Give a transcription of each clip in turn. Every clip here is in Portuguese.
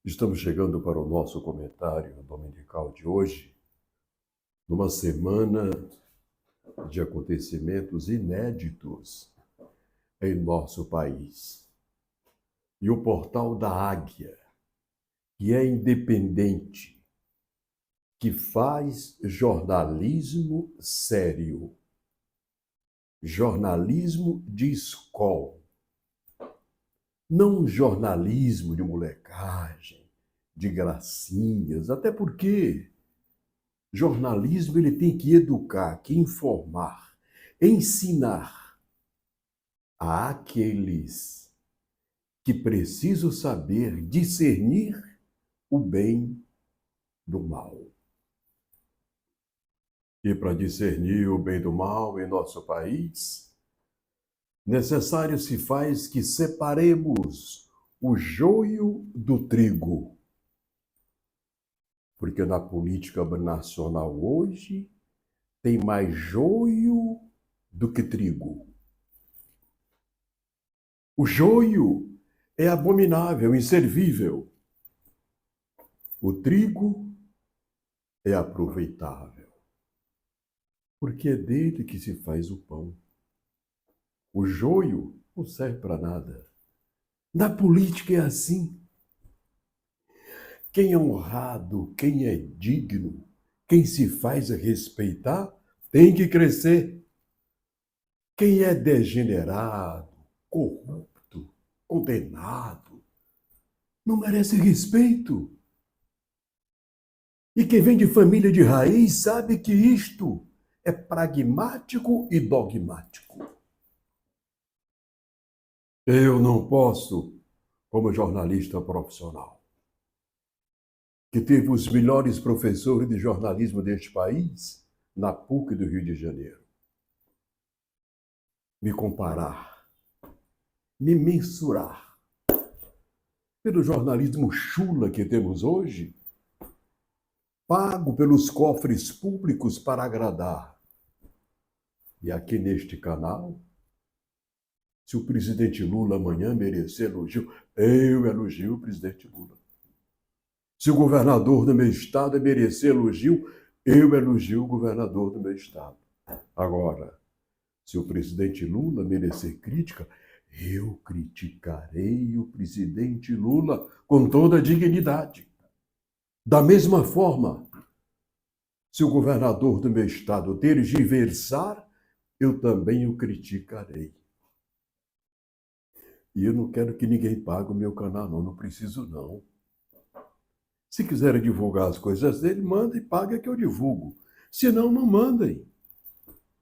Estamos chegando para o nosso comentário dominical de hoje, numa semana de acontecimentos inéditos em nosso país. E o Portal da Águia, que é independente, que faz jornalismo sério, jornalismo de escola, não um jornalismo de molecagem, de gracinhas, até porque jornalismo ele tem que educar, que informar, ensinar àqueles que precisam saber discernir o bem do mal. E para discernir o bem do mal em nosso país, necessário se faz que separemos o joio do trigo. Porque na política nacional hoje tem mais joio do que trigo. O joio é abominável, inservível. O trigo é aproveitável, porque é dele que se faz o pão. O joio não serve para nada. Na política é assim. Quem é honrado, quem é digno, quem se faz respeitar, tem que crescer. Quem é degenerado, corrupto, condenado, não merece respeito. E quem vem de família de raiz sabe que isto é pragmático e dogmático. Eu não posso, como jornalista profissional, que teve os melhores professores de jornalismo deste país, na PUC do Rio de Janeiro, me comparar, me mensurar pelo jornalismo chula que temos hoje, pago pelos cofres públicos para agradar. E aqui neste canal, se o presidente Lula amanhã merecer elogio, eu elogio o presidente Lula. Se o governador do meu estado merecer elogio, eu elogio o governador do meu estado. Agora, se o presidente Lula merecer crítica, eu criticarei o presidente Lula com toda a dignidade. Da mesma forma, se o governador do meu estado tergiversar, eu também o criticarei. E eu não quero que ninguém pague o meu canal, não preciso não. Se quiserem divulgar as coisas dele, manda e paga que eu divulgo. Se não, não mandem.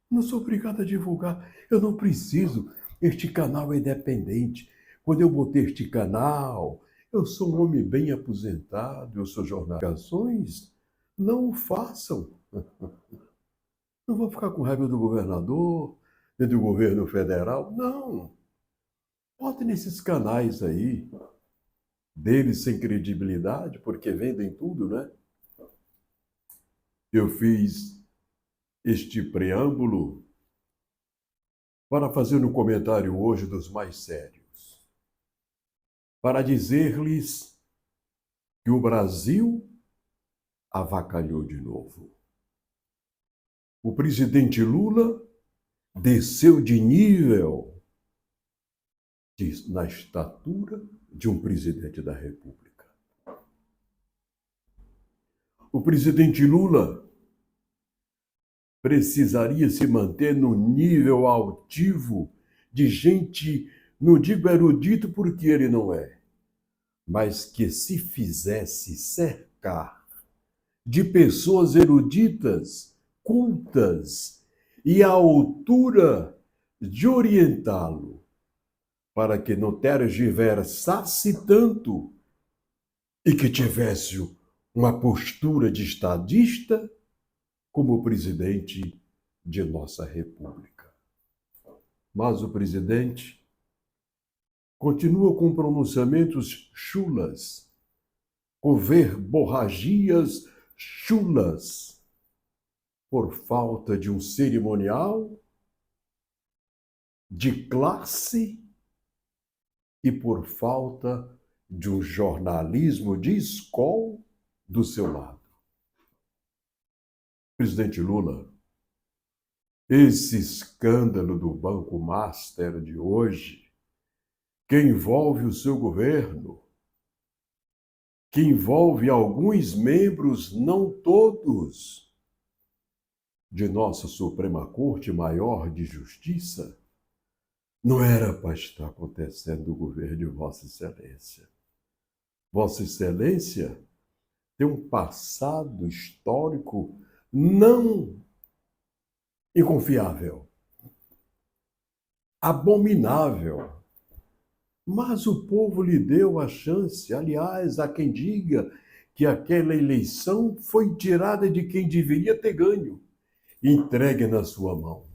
Não sou obrigado a divulgar. Eu não preciso. Este canal é independente. Quando eu botei este canal, eu sou um homem bem aposentado, eu sou jornalista. Não o façam. Não vou ficar com raiva do governador, nem do governo federal. Não. Botem nesses canais aí, deles sem credibilidade, porque vendem tudo, né? Eu fiz este preâmbulo para fazer um comentário hoje dos mais sérios, para dizer-lhes que o Brasil avacalhou de novo. O presidente Lula desceu de nível na estatura de um presidente da República. O presidente Lula precisaria se manter no nível altivo de gente, não digo erudito porque ele não é, mas que se fizesse cercar de pessoas eruditas, cultas e à altura de orientá-lo para que não tergiversasse tanto e que tivesse uma postura de estadista como presidente de nossa República. Mas o presidente continua com pronunciamentos chulas, com verborragias chulas, por falta de um cerimonial, de classe e por falta de um jornalismo de escola do seu lado. Presidente Lula, esse escândalo do Banco Master de hoje, que envolve o seu governo, que envolve alguns membros, não todos, de nossa Suprema Corte Maior de Justiça, não era para estar acontecendo no governo de Vossa Excelência. Vossa Excelência tem um passado histórico não inconfiável, abominável. Mas o povo lhe deu a chance. Aliás, há quem diga que aquela eleição foi tirada de quem deveria ter ganho, entregue na sua mão.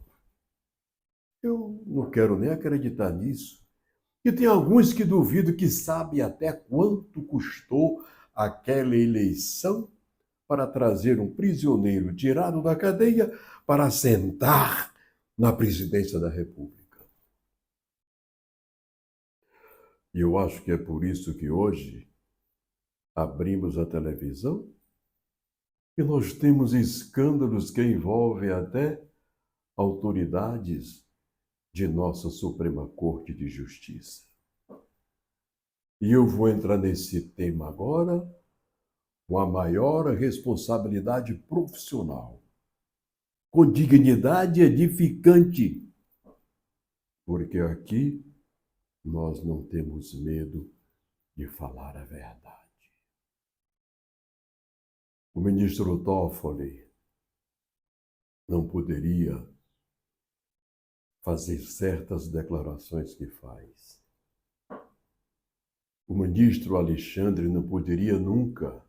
Eu não quero nem acreditar nisso. E tem alguns que duvidam que sabem até quanto custou aquela eleição para trazer um prisioneiro tirado da cadeia para sentar na presidência da República. E eu acho que é por isso que hoje abrimos a televisão e nós temos escândalos que envolvem até autoridades de nossa Suprema Corte de Justiça. E eu vou entrar nesse tema agora com a maior responsabilidade profissional, com dignidade edificante, porque aqui nós não temos medo de falar a verdade. O ministro Toffoli não poderia fazer certas declarações que faz. O ministro Alexandre não poderia nunca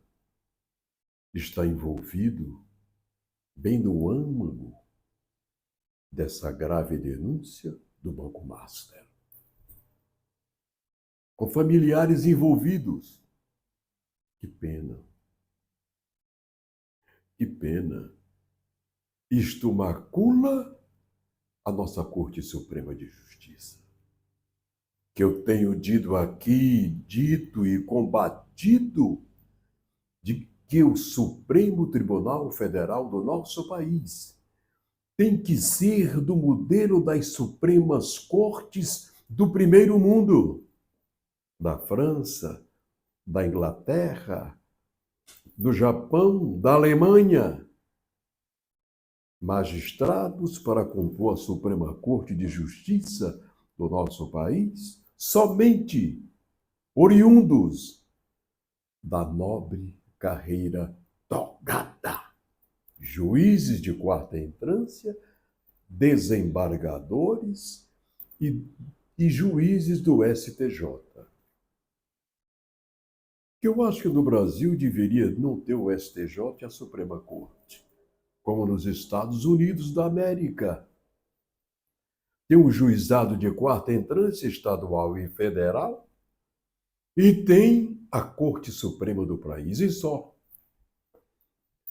estar envolvido bem no âmago dessa grave denúncia do Banco Master, com familiares envolvidos. Que pena. Que pena. Isto macula a nossa Corte Suprema de Justiça, que eu tenho dito e combatido de que o Supremo Tribunal Federal do nosso país tem que ser do modelo das Supremas Cortes do primeiro mundo, da França, da Inglaterra, do Japão, da Alemanha. Magistrados para compor a Suprema Corte de Justiça do nosso país, somente oriundos da nobre carreira togada. Juízes de quarta entrância, desembargadores e juízes do STJ. Eu acho que no Brasil deveria não ter o STJ e a Suprema Corte, como nos Estados Unidos da América. Tem um juizado de quarta entrância estadual e federal e tem a Corte Suprema do país, e só.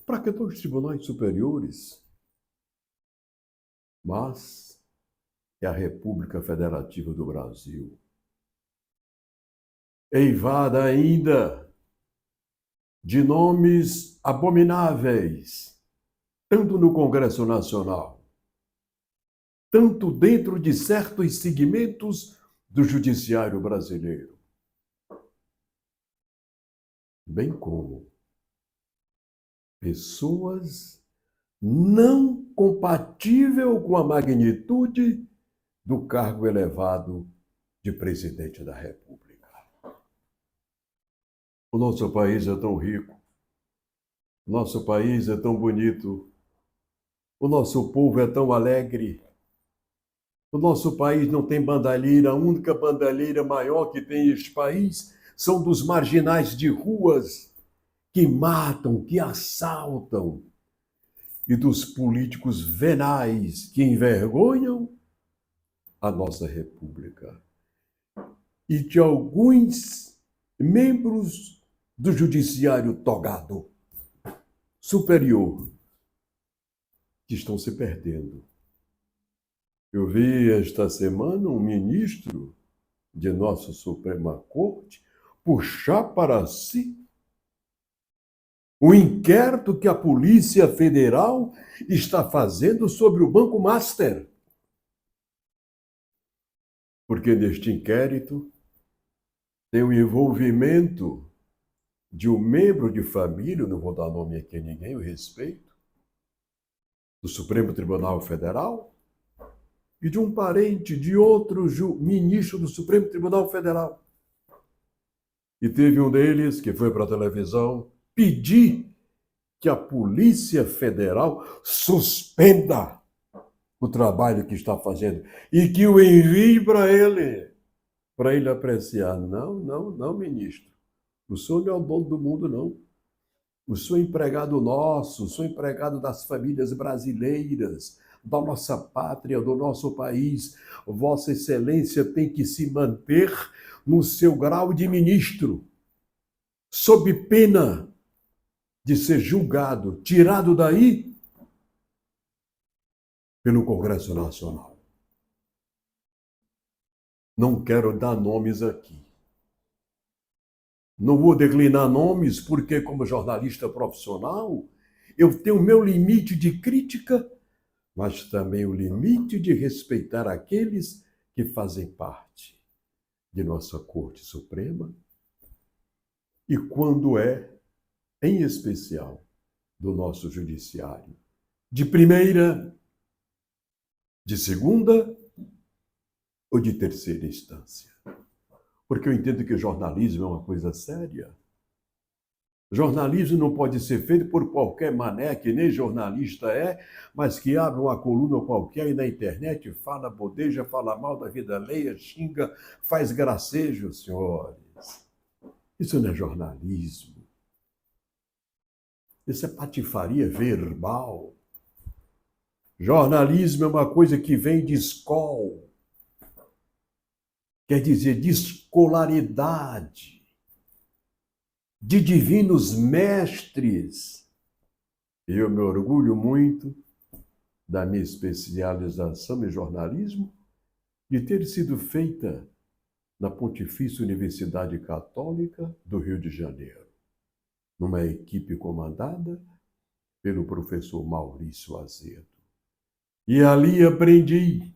Para que dois tribunais superiores? Mas é a República Federativa do Brasil, eivada ainda de nomes abomináveis, tanto no Congresso Nacional, tanto dentro de certos segmentos do judiciário brasileiro, bem como pessoas não compatíveis com a magnitude do cargo elevado de presidente da República. O nosso país é tão rico, o nosso país é tão bonito, o nosso povo é tão alegre. O nosso país não tem bandalheira, a única bandalheira maior que tem este país são dos marginais de ruas que matam, que assaltam, e dos políticos venais que envergonham a nossa República. E de alguns membros do judiciário togado superior que estão se perdendo. Eu vi esta semana um ministro de nossa Suprema Corte puxar para si o inquérito que a Polícia Federal está fazendo sobre o Banco Master. Porque neste inquérito tem o envolvimento de um membro de família, não vou dar nome aqui a ninguém, eu respeito, do Supremo Tribunal Federal, e de um parente de outro ministro do Supremo Tribunal Federal. E teve um deles que foi para a televisão pedir que a Polícia Federal suspenda o trabalho que está fazendo e que o envie para ele apreciar. Não, ministro. O senhor não é o dono do mundo, não. O senhor é empregado nosso, o senhor é empregado das famílias brasileiras, da nossa pátria, do nosso país. Vossa Excelência tem que se manter no seu grau de ministro, sob pena de ser julgado, tirado daí pelo Congresso Nacional. Não quero dar nomes aqui. Não vou declinar nomes porque, como jornalista profissional, eu tenho o meu limite de crítica, mas também o limite de respeitar aqueles que fazem parte de nossa Corte Suprema e, quando é, em especial, do nosso Judiciário, de primeira, de segunda ou de terceira instância. Porque eu entendo que jornalismo é uma coisa séria. Jornalismo não pode ser feito por qualquer mané, que nem jornalista é, mas que abre uma coluna qualquer e na internet fala bodeja, fala mal da vida alheia, xinga, faz gracejo, senhores. Isso não é jornalismo. Isso é patifaria verbal. Jornalismo é uma coisa que vem de escola. Quer dizer, de escolaridade, de divinos mestres. E eu me orgulho muito da minha especialização em jornalismo, de ter sido feita na Pontifícia Universidade Católica do Rio de Janeiro, numa equipe comandada pelo professor Maurício Azedo. E ali aprendi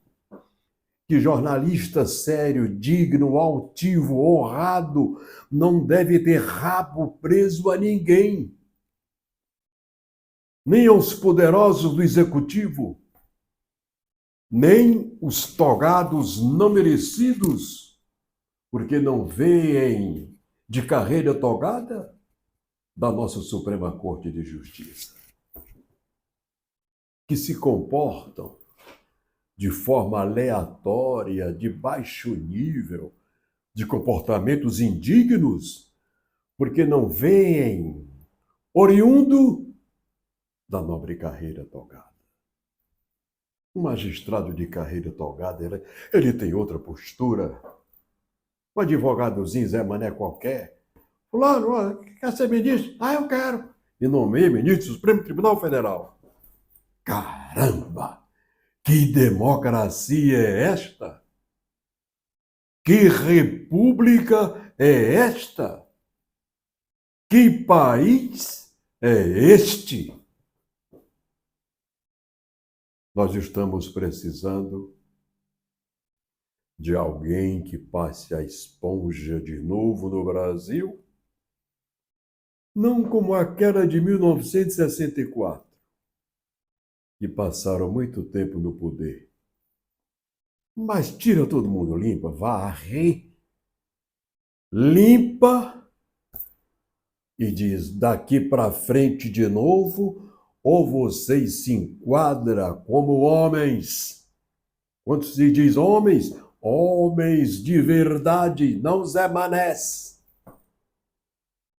que jornalista sério, digno, altivo, honrado, não deve ter rabo preso a ninguém, nem aos poderosos do executivo, nem os togados não merecidos, porque não veem de carreira togada da nossa Suprema Corte de Justiça, que se comportam de forma aleatória, de baixo nível, de comportamentos indignos, porque não veem oriundo da nobre carreira togada. Um magistrado de carreira togada, ele tem outra postura. Um advogadozinho Zé Mané qualquer. Fulano, quer ser ministro? Ah, eu quero. E nomeia ministro do Supremo Tribunal Federal. Caramba! Que democracia é esta? Que república é esta? Que país é este? Nós estamos precisando de alguém que passe a esponja de novo no Brasil, não como aquela de 1964, que passaram muito tempo no poder. Mas tira todo mundo limpa, varre, limpa e diz, daqui para frente de novo, ou vocês se enquadram como homens. Quando se diz homens, homens de verdade, não Zé Manés.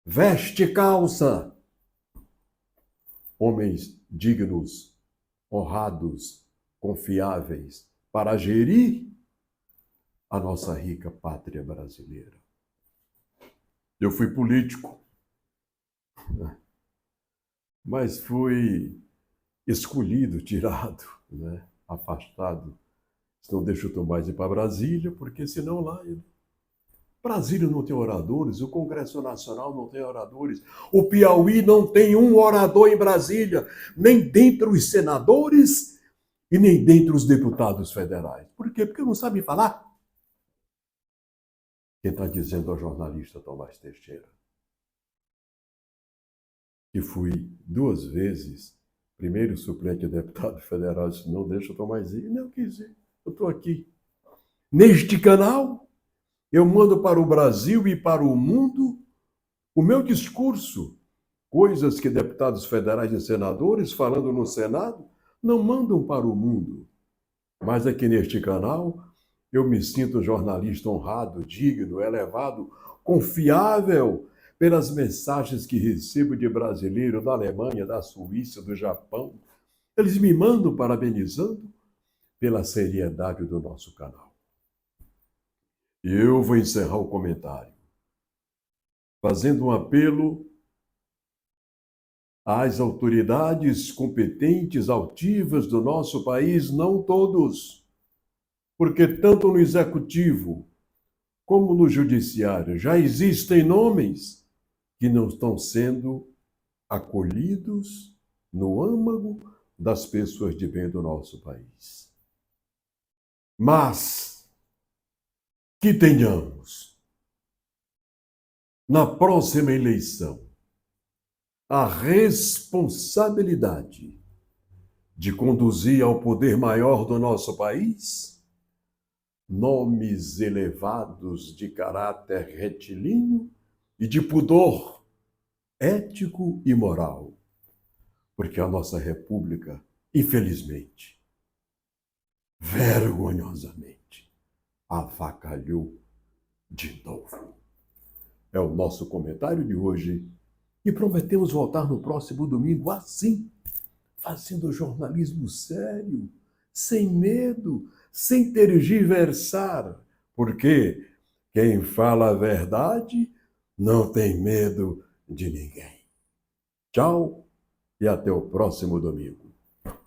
Veste calça. Homens dignos, honrados, confiáveis, para gerir a nossa rica pátria brasileira. Eu fui político, mas fui escolhido, tirado, afastado. Não deixo o Tomás ir para Brasília, porque senão lá ele Brasília não tem oradores, o Congresso Nacional não tem oradores, o Piauí não tem um orador em Brasília, nem dentre os senadores e nem dentre os deputados federais. Por quê? Porque não sabem falar. Quem está dizendo é o jornalista Tomás Teixeira, que fui 2 vezes, primeiro suplente de deputado federal, disse, não deixa o Tomás ir. Não quis ir, eu estou aqui. Neste canal, eu mando para o Brasil e para o mundo o meu discurso, coisas que deputados federais e senadores, falando no Senado, não mandam para o mundo. Mas aqui neste canal, eu me sinto jornalista honrado, digno, elevado, confiável pelas mensagens que recebo de brasileiro da Alemanha, da Suíça, do Japão. Eles me mandam parabenizando pela seriedade do nosso canal. E eu vou encerrar o comentário fazendo um apelo às autoridades competentes, altivas do nosso país, não todos, porque tanto no executivo como no judiciário já existem nomes que não estão sendo acolhidos no âmago das pessoas de bem do nosso país. Mas que tenhamos, na próxima eleição, a responsabilidade de conduzir ao poder maior do nosso país nomes elevados de caráter retilíneo e de pudor ético e moral, porque a nossa república, infelizmente, vergonhosamente, avacalhou de novo. É o nosso comentário de hoje e prometemos voltar no próximo domingo assim, fazendo jornalismo sério, sem medo, sem tergiversar, porque quem fala a verdade não tem medo de ninguém. Tchau e até o próximo domingo.